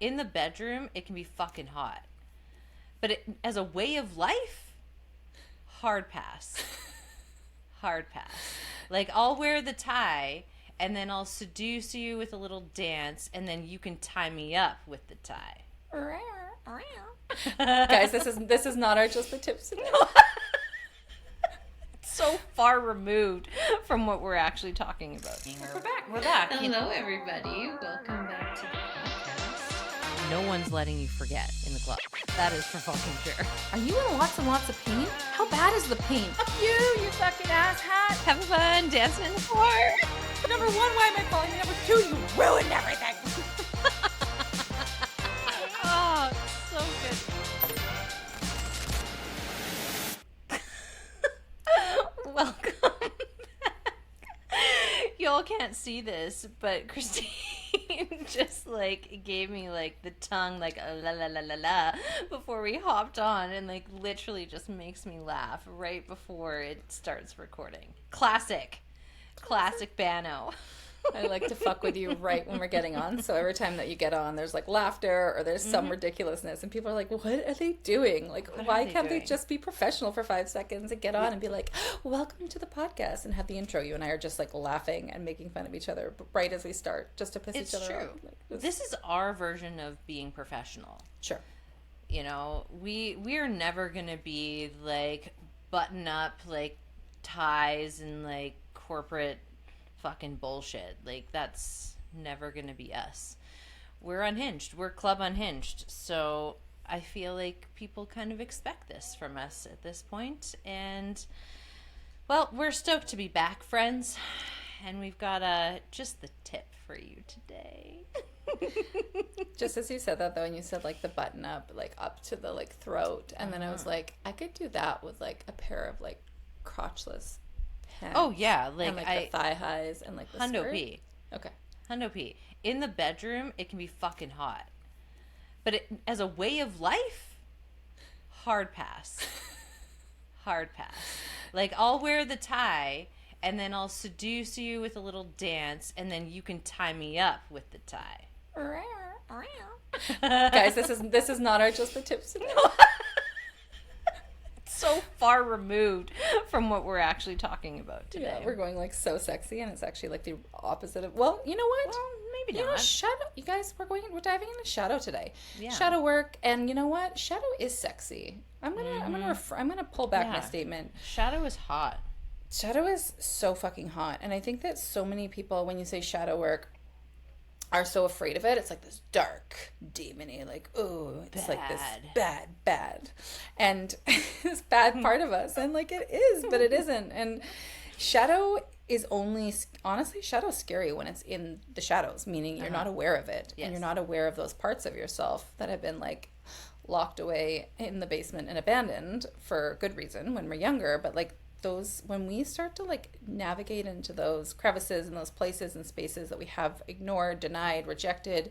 in the bedroom, it can be fucking hot. But as a way of life, hard pass. Hard pass. Like, I'll wear the tie, and then I'll seduce you with a little dance, and then you can tie me up with the tie. Guys, this is not our Just the Tips. So far removed from what we're actually talking about. We're back. Hello, everybody. Welcome back to the podcast. No one's letting you forget in the club. That is for fucking sure. Are you in lots and lots of pain? How bad is the pain? You fucking asshat. Having fun dancing in the floor. Number one, why am I calling you? Number two, you ruined everything. Oh, so good. Welcome back. Y'all can't see this, but Christine just like gave me like the tongue like a la la la la la before we hopped on, and like literally just makes me laugh right before it starts recording. Classic Bano. I like to fuck with you right when we're getting on. So every time that you get on, there's like laughter or there's some ridiculousness, and people are like, "What are they doing? Like, why can't they just be professional for 5 seconds and get on and be like, welcome to the podcast,' and have the intro?" You and I are just like laughing and making fun of each other right as we start, just to piss each other off. Like, this is our version of being professional. Sure. You know, we're never gonna be like button up like ties and like corporate fucking bullshit. Like, that's never gonna be us. We're unhinged. We're Club Unhinged. So I feel like people kind of expect this from us at this point. And, well, we're stoked to be back, friends. And we've got just the tip for you today. Just as you said that, though, and you said like the button up, like up to the like throat, and then I was like, I could do that with like a pair of like crotchless pants. Oh yeah, like, and, like the thigh highs and like the Hundo skirt. P. Okay. Hundo P. In the bedroom, it can be fucking hot. But as a way of life, hard pass. Hard pass. Like, I'll wear the tie, and then I'll seduce you with a little dance, and then you can tie me up with the tie. Guys, this is not our Just the Tips. So far removed from what we're actually talking about today. Yeah, we're going like so sexy, and it's actually like the opposite of. Well, you know what? Well, maybe you not. know, shadow. You guys, we're diving into shadow today. Yeah. Shadow work, and you know what? Shadow is sexy. I'm gonna pull back my statement. Shadow is hot. Shadow is so fucking hot, and I think that so many people, when you say shadow work, are so afraid of it. It's like this dark, demony, like, oh, it's like this bad. And this bad part of us. And like, it is, but it isn't. And shadow is honestly, shadow's scary when it's in the shadows, meaning you're not aware of it. Yes. And you're not aware of those parts of yourself that have been like locked away in the basement and abandoned for good reason when we're younger. But like, those, when we start to like navigate into those crevices and those places and spaces that we have ignored, denied, rejected,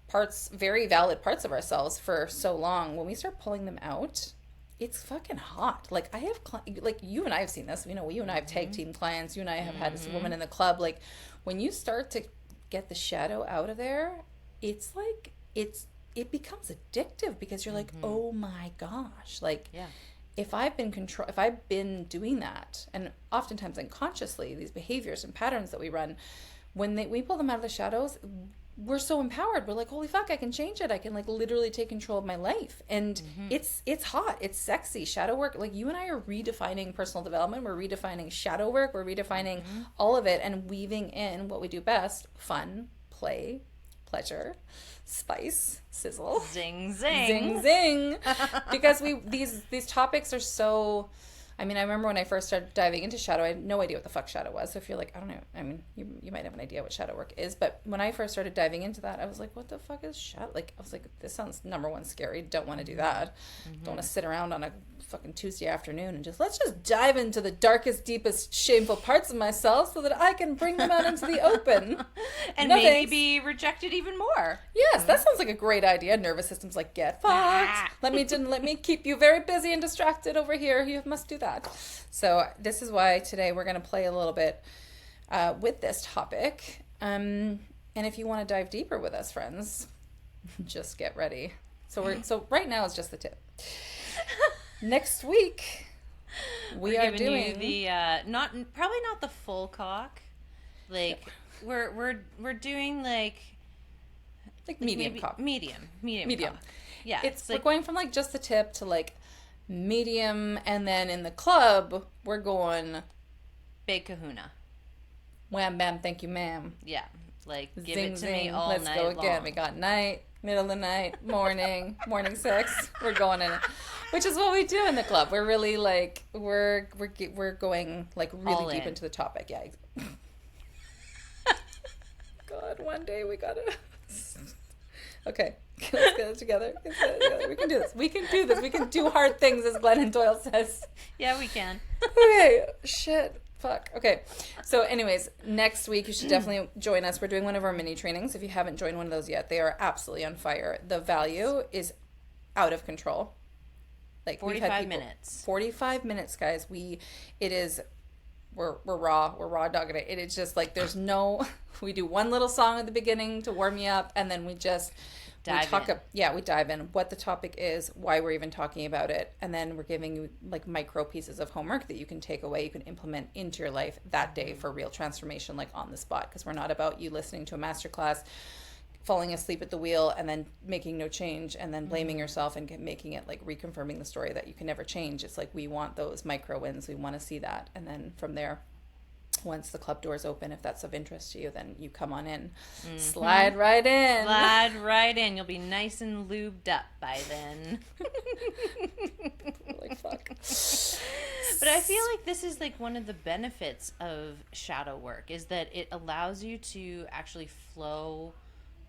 parts, very valid parts of ourselves for so long, when we start pulling them out, it's fucking hot. Like, I have like, you and I have seen this, you know, you and I have tag team clients, you and I have had this woman in the club. Like, when you start to get the shadow out of there, it's like it becomes addictive, because you're like, oh my gosh, like, Yeah. If I've been doing that, and oftentimes unconsciously, these behaviors and patterns that we run, when we pull them out of the shadows, we're so empowered. We're like, holy fuck, I can change it. I can like literally take control of my life. And it's hot. It's sexy. Shadow work, like, you and I are redefining personal development. We're redefining shadow work. We're redefining all of it and weaving in what we do best: fun, play, pleasure, spice, sizzle, Zing. Because these topics are so, I mean, I remember when I first started diving into shadow, I had no idea what the fuck shadow was. So if you're like, I don't know, I mean, you might have an idea what shadow work is, but when I first started diving into that, I was like, what the fuck is shadow? Like, I was like, this sounds, number one, scary. Don't want to do that. Don't want to sit around on a fucking Tuesday afternoon and let's just dive into the darkest, deepest, shameful parts of myself so that I can bring them out into the open. And no, maybe thanks. be rejected even more. Yes, that sounds like a great idea. Nervous system's like, get fucked. Let me keep you very busy and distracted over here. You must do that. So this is why today we're going to play a little bit with this topic. And if you want to dive deeper with us, friends, Just get ready. So right now it's just the tip. Next week we are doing you the probably not the full cock. Like we're doing like medium cock. Medium. Cock. Yeah. We're going from like just the tip to like medium, and then in the club we're going big kahuna. Wham bam, thank you ma'am. Yeah. Like give Zing, it to zing. me all Let's night go again. long. We got night, middle of the night, morning, morning sex. We're going in it, which is what we do in the club. We're really like we're going like really deep into the topic. Yeah. God, one day we gotta. Okay, let's get it together. We can do this. We can do this. We can do hard things, as Glennon Doyle says. Yeah, we can. Okay, shit. Fuck. Okay. So anyways, next week you should definitely join us. We're doing one of our mini trainings. If you haven't joined one of those yet, they are absolutely on fire. The value is out of control. Like 45 minutes. 45 minutes, guys. We're raw dogging it. It is just like we do one little song at the beginning to warm you up, and then we just we dive in what the topic is, why we're even talking about it, and then we're giving you like micro pieces of homework that you can take away, you can implement into your life that day for real transformation, like on the spot, because we're not about you listening to a masterclass, falling asleep at the wheel, and then making no change, and then blaming yourself and making it like reconfirming the story that you can never change. It's like we want those micro wins. We want to see that, and then from there, once the club doors open, if that's of interest to you, then you come on in. Slide right in. You'll be nice and lubed up by then. Like fuck. But I feel like this is like one of the benefits of shadow work, is that it allows you to actually flow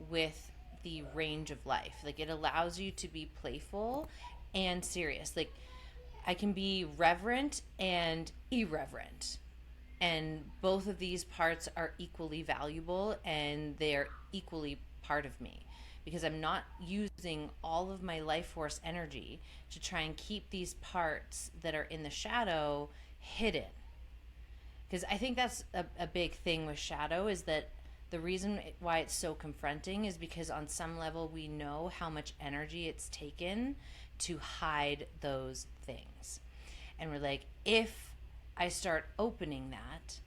with the range of life. Like it allows you to be playful and serious. Like I can be reverent and irreverent, and both of these parts are equally valuable, and they're equally part of me, because I'm not using all of my life force energy to try and keep these parts that are in the shadow hidden. Because I think that's a big thing with shadow, is that the reason why it's so confronting is because on some level we know how much energy it's taken to hide those things. And we're like, if I start opening that,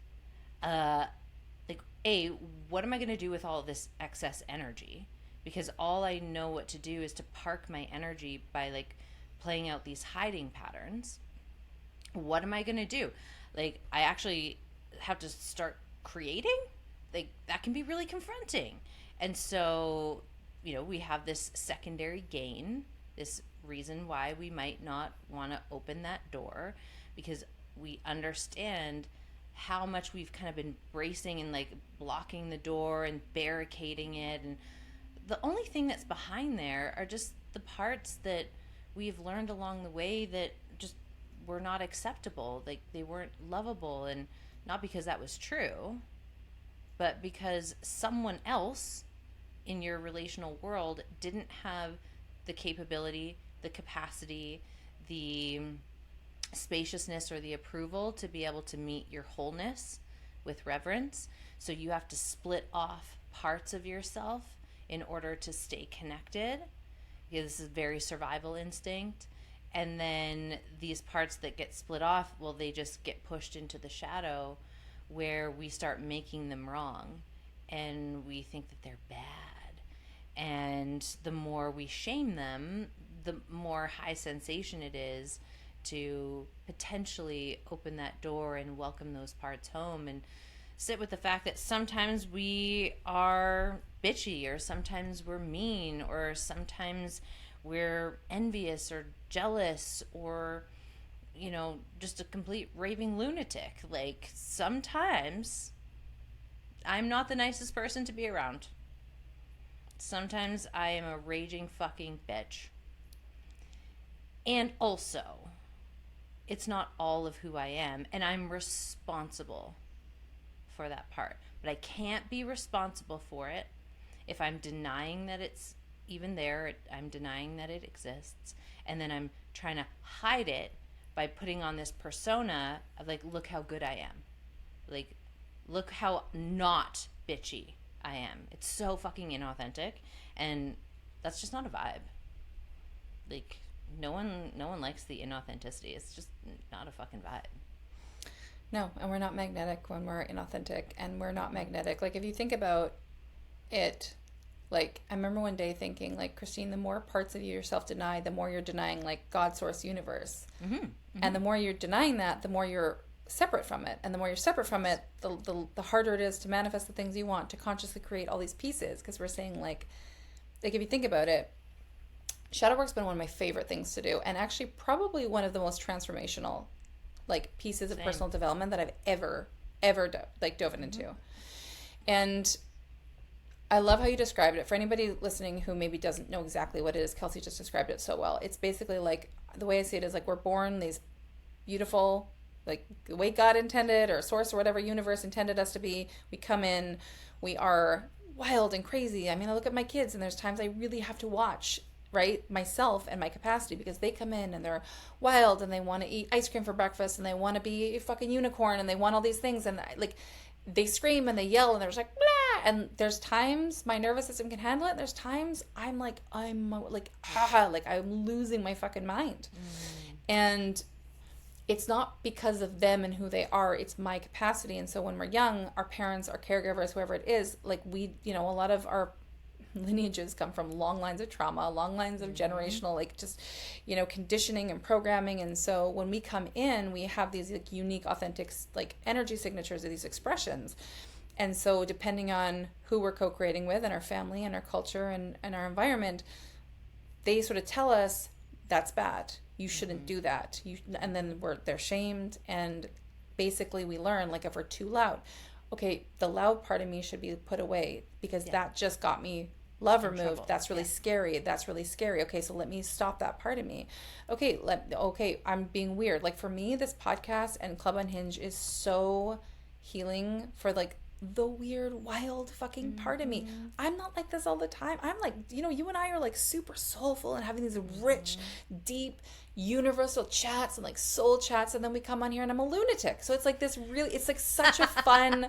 what am I going to do with all this excess energy? Because all I know what to do is to park my energy by like playing out these hiding patterns. What am I going to do? Like, I actually have to start creating? Like, that can be really confronting. And so, we have this secondary gain, this reason why we might not want to open that door, because we understand how much we've kind of been bracing and like blocking the door and barricading it, and the only thing that's behind there are just the parts that we've learned along the way that just were not acceptable. Like they weren't lovable, and not because that was true, but because someone else in your relational world didn't have the capability, the capacity, the spaciousness, or the approval to be able to meet your wholeness with reverence. So you have to split off parts of yourself in order to stay connected, because this is very survival instinct. And then these parts that get split off, well, they just get pushed into the shadow, where we start making them wrong and we think that they're bad. And the more we shame them, the more high sensation it is to potentially open that door and welcome those parts home, and sit with the fact that sometimes we are bitchy, or sometimes we're mean, or sometimes we're envious or jealous, or just a complete raving lunatic. Like, sometimes I'm not the nicest person to be around. Sometimes I am a raging fucking bitch. And also, it's not all of who I am, and I'm responsible for that part. But I can't be responsible for it if I'm denying that it's even there, I'm denying that it exists, and then I'm trying to hide it by putting on this persona of like, look how good I am. Like, look how not bitchy I am. It's so fucking inauthentic, and that's just not a vibe. Like, no one likes the inauthenticity. It's just not a fucking vibe. No, and we're not magnetic when we're inauthentic, and we're not magnetic. Like, if you think about it, like, I remember one day thinking, like, Christine, the more parts of you yourself deny, the more you're denying, like, God, source, universe. Mm-hmm. Mm-hmm. And the more you're denying that, the more you're separate from it. And the more you're separate from it, the harder it is to manifest the things you want, to consciously create all these pieces. Because we're saying, like, if you think about it, shadow work's been one of my favorite things to do, and actually probably one of the most transformational, like, pieces of personal development that I've ever dove into. Mm-hmm. And I love how you described it. For anybody listening who maybe doesn't know exactly what it is, Kelsey just described it so well. It's basically like, the way I see it is like, we're born these beautiful, like, the way God intended, or source, or whatever universe intended us to be. We come in, we are wild and crazy. I mean, I look at my kids, and there's times I really have to watch, right, myself and my capacity, because they come in and they're wild, and they want to eat ice cream for breakfast, and they want to be a fucking unicorn, and they want all these things, and like, they scream and they yell, and they're just like, blah! And there's times my nervous system can handle it, and there's times I'm like I'm losing my fucking mind. And it's not because of them and who they are, it's my capacity. And so when we're young, our parents, our caregivers, whoever it is, like, we, you know, a lot of our lineages come from long lines of trauma, long lines of generational, like, just, you know, conditioning and programming. And so when we come in, we have these, like, unique, authentic, like, energy signatures of these expressions. And so depending on who we're co-creating with, and our family and our culture and our environment, they sort of tell us, that's bad, you shouldn't do that, and then they're shamed. And basically we learn, like, if we're too loud, okay, the loud part of me should be put away, because that just got me love removed. Trouble. That's really scary. That's really scary. Okay, so let me stop that part of me. Okay, I'm being weird. Like, for me, this podcast and Club Unhinged is so healing for, like, the weird, wild fucking part of me. I'm not like this all the time. I'm like, you know, you and I are like super soulful and having these rich, deep, universal chats and like soul chats, and then we come on here and I'm a lunatic. So it's like this really, it's like such a fun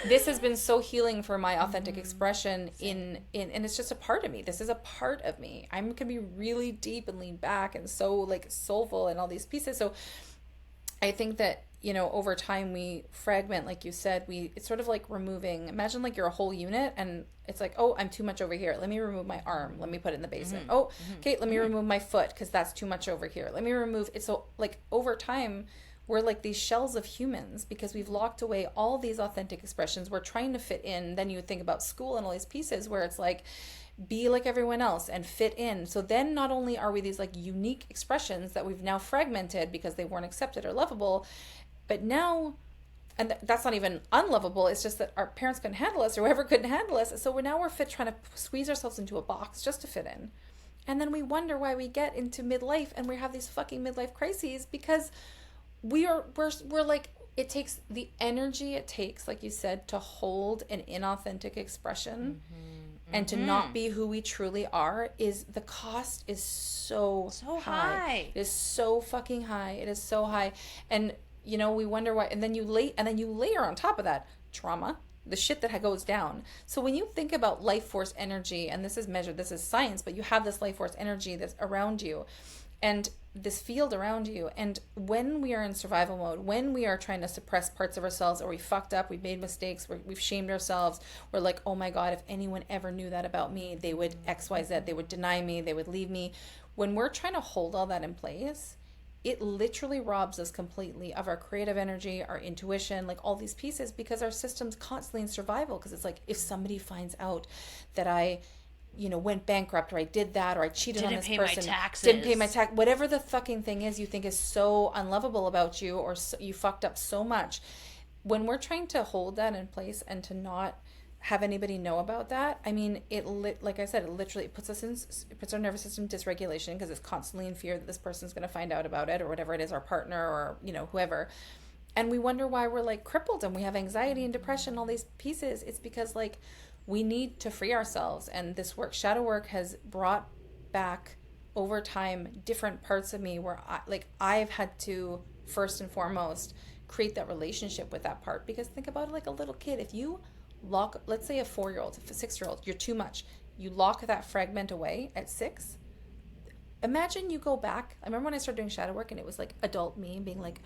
this has been so healing for my authentic expression in and it's just a part of me. This is a part of me. I can be really deep and lean back and so like soulful and all these pieces. So I think that, you know, over time we fragment, like you said, it's sort of like removing, imagine like you're a whole unit and it's like, oh, I'm too much over here. Let me remove my arm. Let me put it in the basement. Okay, let me remove my foot because that's too much over here. Let me remove it. So like over time, we're like these shells of humans because we've locked away all these authentic expressions. We're trying to fit in. Then you think about school and all these pieces where it's like, be like everyone else and fit in. So then not only are we these like unique expressions that we've now fragmented because they weren't accepted or lovable, but now, and that's not even unlovable, it's just that our parents couldn't handle us or whoever couldn't handle us. So we're fit trying to squeeze ourselves into a box just to fit in. And then we wonder why we get into midlife and we have these fucking midlife crises because we're like, it takes the energy it takes, like you said, to hold an inauthentic expression and to not be who we truly are. Is the cost is so high. It is so fucking high. It is so high. And you know, we wonder why, and then you layer on top of that trauma, the shit that goes down. So when you think about life force energy, and this is measured, this is science, but you have this life force energy that's around you and this field around you. And when we are in survival mode, when we are trying to suppress parts of ourselves or we fucked up, we've made mistakes, we've shamed ourselves, we're like, oh my God, if anyone ever knew that about me, they would XYZ, they would deny me, they would leave me. When we're trying to hold all that in place, it literally robs us completely of our creative energy, our intuition, like all these pieces, because our system's constantly in survival. Because it's like, if somebody finds out that I, you know, went bankrupt or I did that or I cheated on this person, didn't pay my tax, whatever the fucking thing is you think is so unlovable about you or so, you fucked up so much. When we're trying to hold that in place and to not have anybody know about that, I mean, like I said, it literally puts our nervous system dysregulation because it's constantly in fear that this person's going to find out about it or whatever it is, our partner or, you know, whoever. And we wonder why we're like crippled and we have anxiety and depression, all these pieces. It's because like we need to free ourselves. And this work, shadow work, has brought back over time different parts of me where I've had to first and foremost create that relationship with that part. Because think about it like a little kid. If you let's say a 4-year-old, a 6-year-old, you're too much. you lock that fragment away at 6. Imagine you go back. I remember when I started doing shadow work and it was like adult me being like,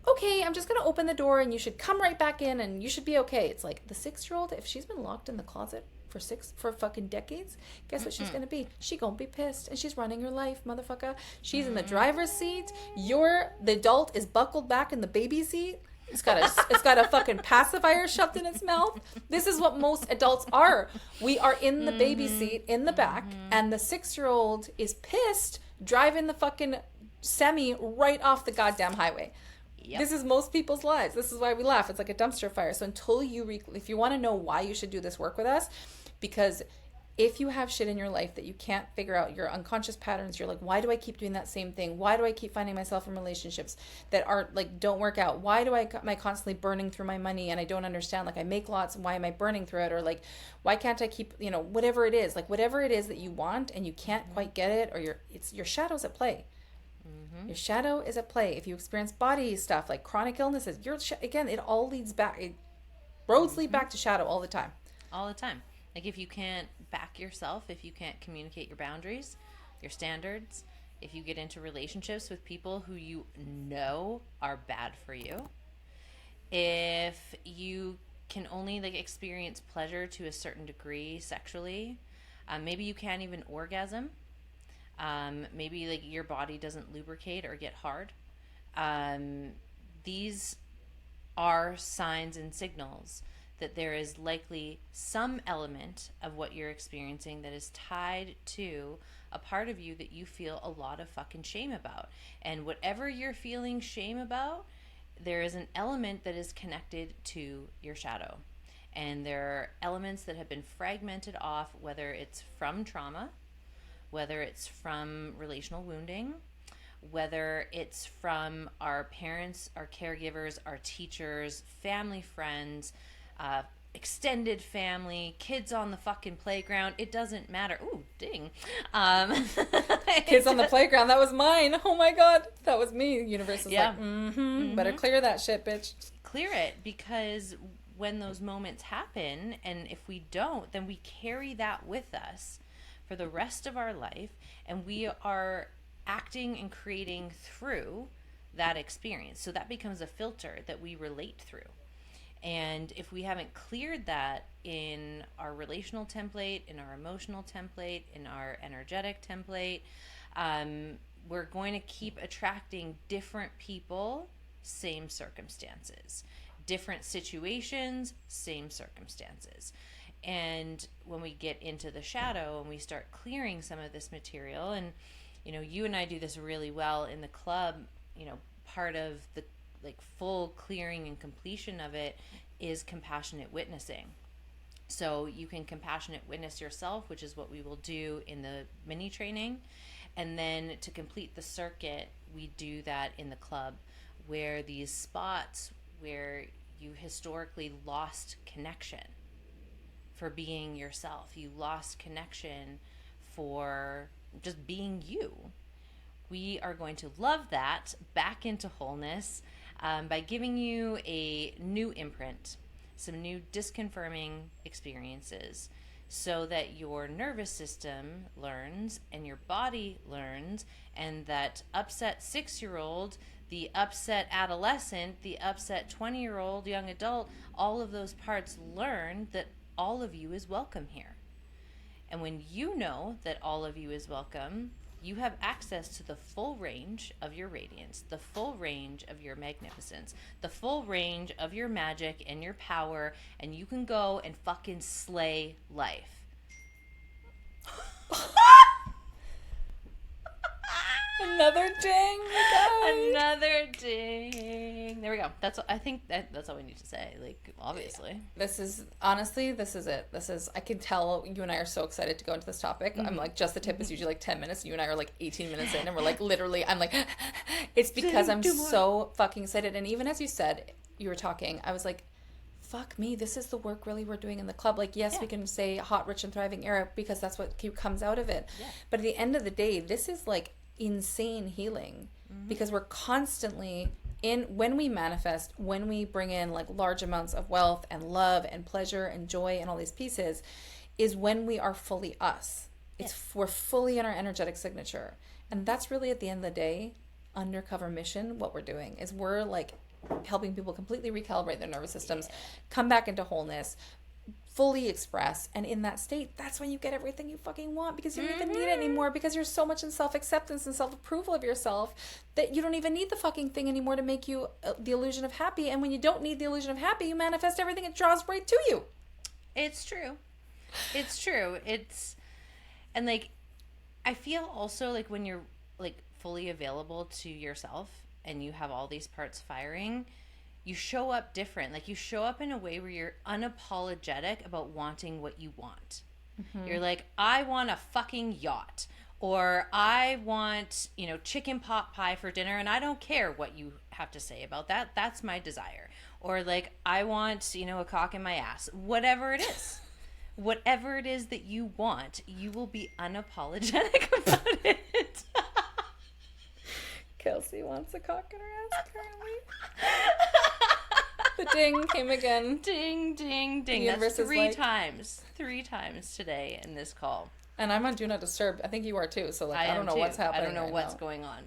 okay, I'm just going to open the door and you should come right back in and you should be okay. It's like the 6-year-old, if she's been locked in the closet for fucking decades, guess what she's going to be? She going to be pissed and she's running her life, motherfucker. She's in the driver's seat. The adult is buckled back in the baby seat. It's got a fucking pacifier shoved in its mouth. This is what most adults are. We are in the baby seat in the back, and the 6-year-old is pissed driving the fucking semi right off the goddamn highway. Yep. This is most people's lives. This is why we laugh. It's like a dumpster fire. So until if you want to know why you should do this work with us, because if you have shit in your life that you can't figure out, your unconscious patterns, you're like, why do I keep doing that same thing? Why do I keep finding myself in relationships that aren't like, don't work out? Why am I constantly burning through my money and I don't understand? Like I make lots, why am I burning through it? Or like, why can't I keep, whatever it is, like whatever it is that you want and you can't quite get it, or your shadow's at play. Mm-hmm. Your shadow is at play. If you experience body stuff like chronic illnesses, again, it all leads back. Roads lead back to shadow all the time. All the time. Like if you can't back yourself, if you can't communicate your boundaries, your standards, if you get into relationships with people who you know are bad for you, if you can only like experience pleasure to a certain degree sexually, maybe you can't even orgasm, maybe like your body doesn't lubricate or get hard. These are signs and signals that there is likely some element of what you're experiencing that is tied to a part of you that you feel a lot of fucking shame about. And whatever you're feeling shame about, there is an element that is connected to your shadow. And there are elements that have been fragmented off, whether it's from trauma, whether it's from relational wounding, whether it's from our parents, our caregivers, our teachers, family, friends, extended family, kids on the fucking playground. It doesn't matter. Ooh, ding. Kids on the playground. That was mine. Oh my God. That was me. Universe is like, better clear that shit, bitch. Clear it, because when those moments happen, and if we don't, then we carry that with us for the rest of our life, and we are acting and creating through that experience. So that becomes a filter that we relate through. And if we haven't cleared that in our relational template, in our emotional template, in our energetic template, we're going to keep attracting different people, same circumstances. Different situations, same circumstances. And when we get into the shadow and we start clearing some of this material, and you and I do this really well in the club, part of the full clearing and completion of it is compassionate witnessing. So you can compassionate witness yourself, which is what we will do in the mini training. And then to complete the circuit, we do that in the club, where these spots where you historically lost connection for being yourself, you lost connection for just being you. We are going to love that back into wholeness by giving you a new imprint, some new disconfirming experiences, so that your nervous system learns and your body learns, and that upset 6-year-old, the upset adolescent, the upset 20-year-old young adult, all of those parts learn that all of you is welcome here. And when you know that all of you is welcome, you have access to the full range of your radiance, the full range of your magnificence, the full range of your magic and your power, and you can go and fucking slay life. Another ding, another ding. There we go. That's all we need to say. Like, obviously, this is it. I can tell you and I are so excited to go into this topic. I'm like, just the tip is usually like 10 minutes. You and I are like 18 minutes in, and we're like literally. I'm like, it's because I'm so fucking excited. And even as you said, you were talking, I was like, fuck me, this is the work really we're doing in the club. Like, yes, we can say hot, rich, and thriving era because that's what comes out of it. Yeah. But at the end of the day, this is like insane healing, because we're constantly when we manifest, when we bring in like large amounts of wealth and love and pleasure and joy and all these pieces, is when we are fully us. We're fully in our energetic signature. And that's really, at the end of the day, undercover mission. What we're doing is we're like helping people completely recalibrate their nervous systems, come back into wholeness, fully express. And in that state, that's when you get everything you fucking want, because you don't even need it anymore, because you're so much in self-acceptance and self-approval of yourself that you don't even need the fucking thing anymore to make you the illusion of happy. And when you don't need the illusion of happy, you manifest everything. It draws right to you. It's true. And like, I feel also like when you're like fully available to yourself and you have all these parts firing, you show up different. Like, you show up in a way where you're unapologetic about wanting what you want. You're like, I want a fucking yacht, or I want, chicken pot pie for dinner, and I don't care what you have to say about that. That's my desire. Or like, I want, a cock in my ass. Whatever it is. Whatever it is that you want, you will be unapologetic about it. Kelsey wants a cock in her ass currently. The ding came again. Ding, ding, ding. That's three times today in this call. And I'm on Do Not Disturb. I think you are too. So I don't know what's happening. I don't know what's going on.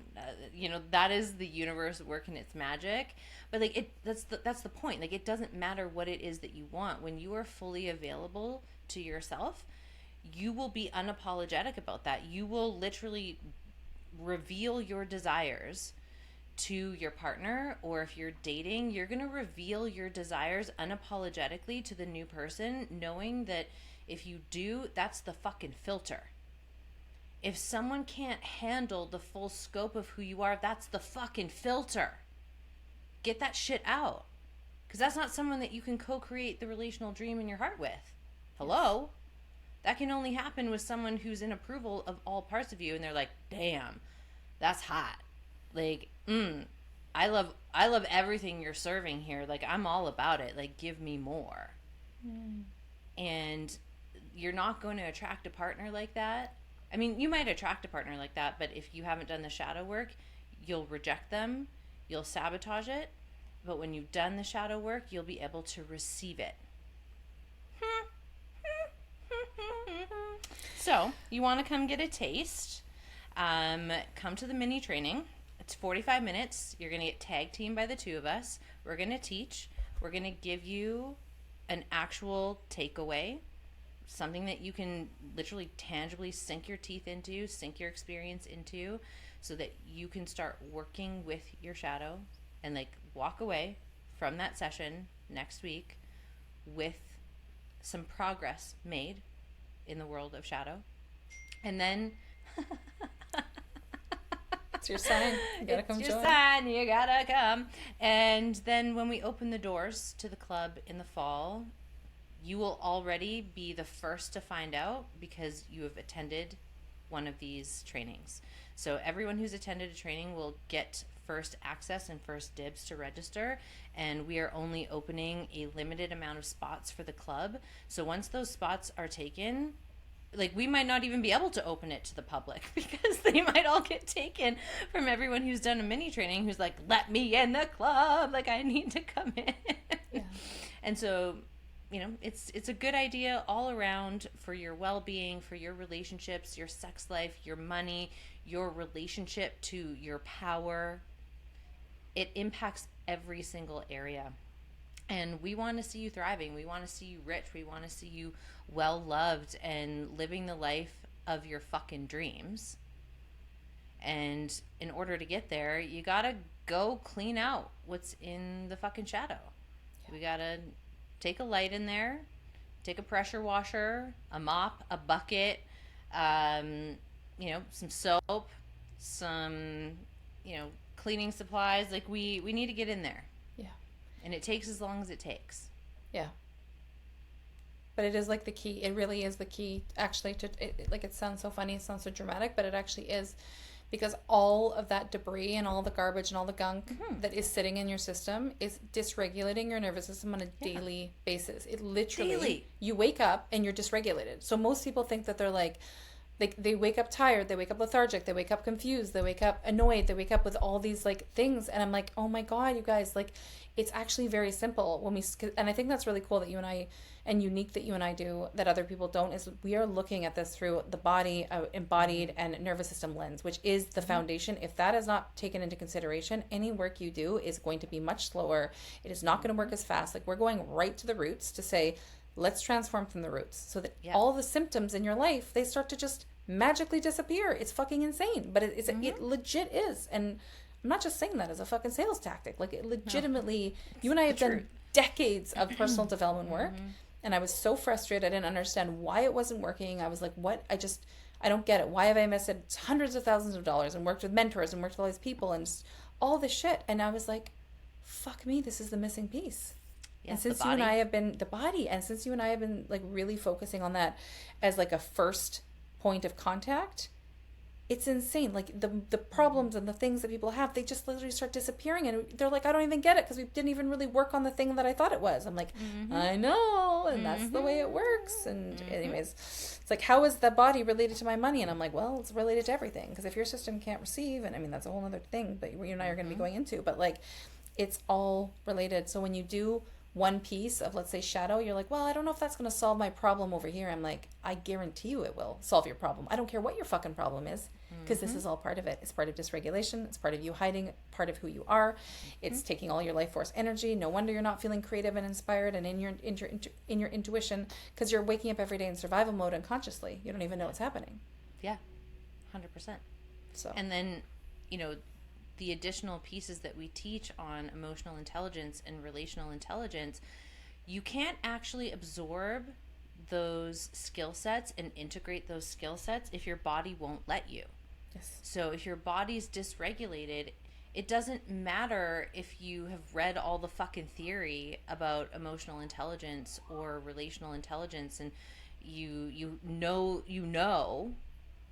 That is the universe working its magic. But like, that's the point. Like, it doesn't matter what it is that you want. When you are fully available to yourself, you will be unapologetic about that. You will literally reveal your desires to your partner, or if you're dating, you're going to reveal your desires unapologetically to the new person, knowing that if you do, that's the fucking filter. If someone can't handle the full scope of who you are, that's the fucking filter. Get that shit out. Because that's not someone that you can co-create the relational dream in your heart with. Hello? That can only happen with someone who's in approval of all parts of you, and they're like, damn, that's hot. Like, I love everything you're serving here. Like, I'm all about it. Like, give me more. And you're not going to attract a partner like that. I mean, you might attract a partner like that, but if you haven't done the shadow work, you'll reject them, you'll sabotage it. But when you've done the shadow work, you'll be able to receive it. So, you want to come get a taste, come to the mini training. It's 45 minutes. You're going to get tag teamed by the two of us. We're going to teach. We're going to give you an actual takeaway, something that you can literally tangibly sink your teeth into, sink your experience into, so that you can start working with your shadow and like walk away from that session next week with some progress made in the world of shadow. And then it's your sign. You gotta come join. It's your sign. You gotta come. And then when we open the doors to the club in the fall, you will already be the first to find out, because you have attended one of these trainings. So everyone who's attended a training will get first access and first dibs to register, and we are only opening a limited amount of spots for the club. So once those spots are taken, like, we might not even be able to open it to the public, because they might all get taken from everyone who's done a mini training, who's like, let me in the club, like, I need to come in. Yeah. And so, it's a good idea all around for your well-being, for your relationships, your sex life, your money, your relationship to your power. It impacts every single area. And we want to see you thriving. We want to see you rich. We want to see you well-loved and living the life of your fucking dreams. And in order to get there, you got to go clean out what's in the fucking shadow. Yeah. We got to take a light in there, take a pressure washer, a mop, a bucket, some soap, some, cleaning supplies. Like, we need to get in there. Yeah. And it takes as long as it takes. Yeah. But it is like the key. It really is the key, actually, to it. Like, it sounds so funny, it sounds so dramatic, but it actually is, because all of that debris and all the garbage and all the gunk that is sitting in your system is dysregulating your nervous system on a daily basis. It literally, you wake up and you're dysregulated. So most people think that they're like, they wake up tired, they wake up lethargic, they wake up confused, they wake up annoyed, they wake up with all these like things, and I'm like, oh my God, you guys, like, it's actually very simple when we, and I think that's really cool that you and I, and unique that you and I do that other people don't, is we are looking at this through the body, embodied and nervous system lens, which is the foundation. If that is not taken into consideration, any work you do is going to be much slower. It is not going to work as fast. Like, we're going right to the roots to say, let's transform from the roots so that all the symptoms in your life, they start to just magically disappear. It's fucking insane, but it legit is. And I'm not just saying that as a fucking sales tactic. Like, it legitimately, you and I have done decades of personal development work, and I was so frustrated. I didn't understand why it wasn't working. I was like, what? I don't get it. Why have I invested hundreds of thousands of dollars and worked with mentors and worked with all these people and just all this shit? And I was like, fuck me, this is the missing piece. Yeah, and since you and I have been the body, and since you and I have been like really focusing on that as like a first point of contact, it's insane. Like, the problems and the things that people have, they just literally start disappearing, and they're like, I don't even get it because we didn't even really work on the thing that I thought it was. I'm like, I know, and that's the way it works. And anyways, it's like, how is the body related to my money? And I'm like, well, it's related to everything, because if your system can't receive, and I mean, that's a whole other thing that you and I are going to be going into, but like, it's all related. So when you do one piece of, let's say, shadow, you're like, well, I don't know if that's going to solve my problem over here. I'm like, I guarantee you it will solve your problem. I don't care what your fucking problem is, because this is all part of it. It's part of dysregulation. It's part of you hiding part of who you are. It's taking all your life force energy. No wonder you're not feeling creative and inspired and in your intuition, because you're waking up every day in survival mode unconsciously. You don't even know what's happening. Yeah, 100%. So, and then, you know, the additional pieces that we teach on emotional intelligence and relational intelligence, you can't actually absorb those skill sets and integrate those skill sets if your body won't let you. Yes. So if your body's dysregulated, it doesn't matter if you have read all the fucking theory about emotional intelligence or relational intelligence, and you know,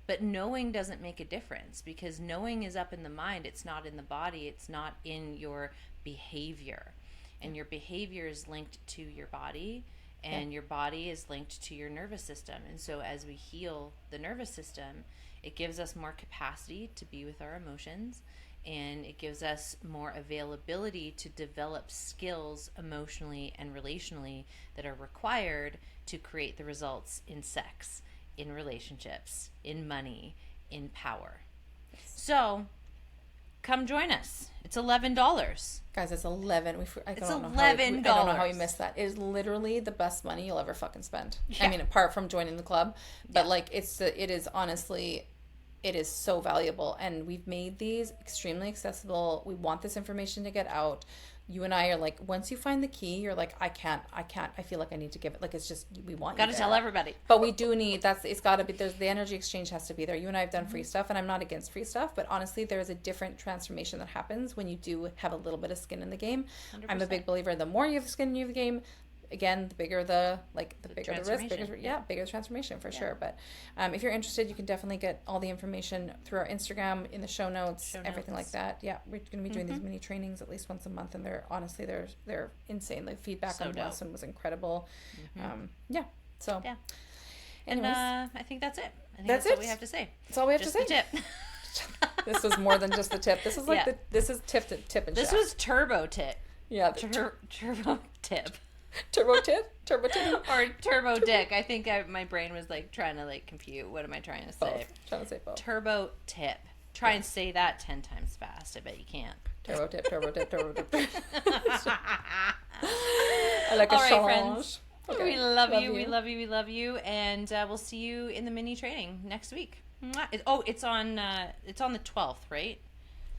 but knowing doesn't make a difference, because knowing is up in the mind. It's not in the body. It's not in your behavior. And your behavior is linked to your body, and your body is linked to your nervous system. And so as we heal the nervous system, it gives us more capacity to be with our emotions, and it gives us more availability to develop skills emotionally and relationally that are required to create the results in sex, in relationships, in money, in power. So come join us. It's $11. Guys, it's 11. It's $11. I don't know how you missed that. It is literally the best money you'll ever fucking spend. Yeah. I mean, apart from joining the club, but like, it is honestly, it is so valuable, and we've made these extremely accessible. We want this information to get out. You and I are like, once you find the key, you're like, I can't, I feel like I need to give it. Like, it's just, we want you to tell everybody. But we do need, it's got to be, there's the energy exchange has to be there. You and I have done free stuff, and I'm not against free stuff, but honestly, there is a different transformation that happens when you do have a little bit of skin in the game. 100%. I'm a big believer, the more you have skin in the game, again, the bigger the bigger the risk, bigger the transformation for sure. But if you're interested, you can definitely get all the information through our Instagram, in the show notes, everything like that. Yeah, we're going to be doing these mini trainings at least once a month, and they're insane. The feedback on the last one was incredible. And I think that's it. That's all we have to say. That's all we have just to say. The tip. This was more than just the tip. This is like this is tip and this shaft. Was turbo tip. Yeah, turbo tip. Turbo tip? Turbo tip? Or turbo dick. I think my brain was like trying to like compute. What am I trying to say? Both. Trying to say both. Turbo tip. Try and say that 10 times fast. I bet you can't. Turbo tip, turbo tip, turbo tip. I like a all right, challenge. Friends. Okay. We love you. We love you. We love you. And we'll see you in the mini training next week. It's on the 12th, right?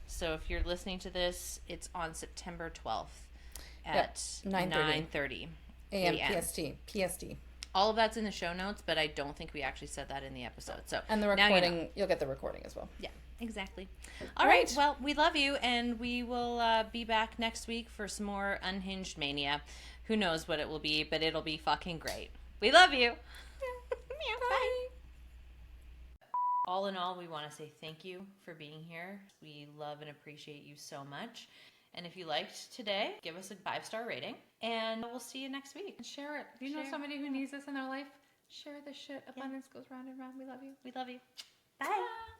So if you're listening to this, it's on September 12th. At 9:30 a.m. PST. All of that's in the show notes, but I don't think we actually said that in the episode. So and the recording, you'll get the recording as well. Yeah, exactly. All right. Well, we love you, and we will be back next week for some more Unhinged Mania. Who knows what it will be, but it'll be fucking great. We love you. Bye. All in all, we want to say thank you for being here. We love and appreciate you so much. And if you liked today, give us a 5-star rating. And we'll see you next week. And share it. If you know somebody who needs this in their life, Share the shit. Abundance goes round and round. We love you. We love you. Bye.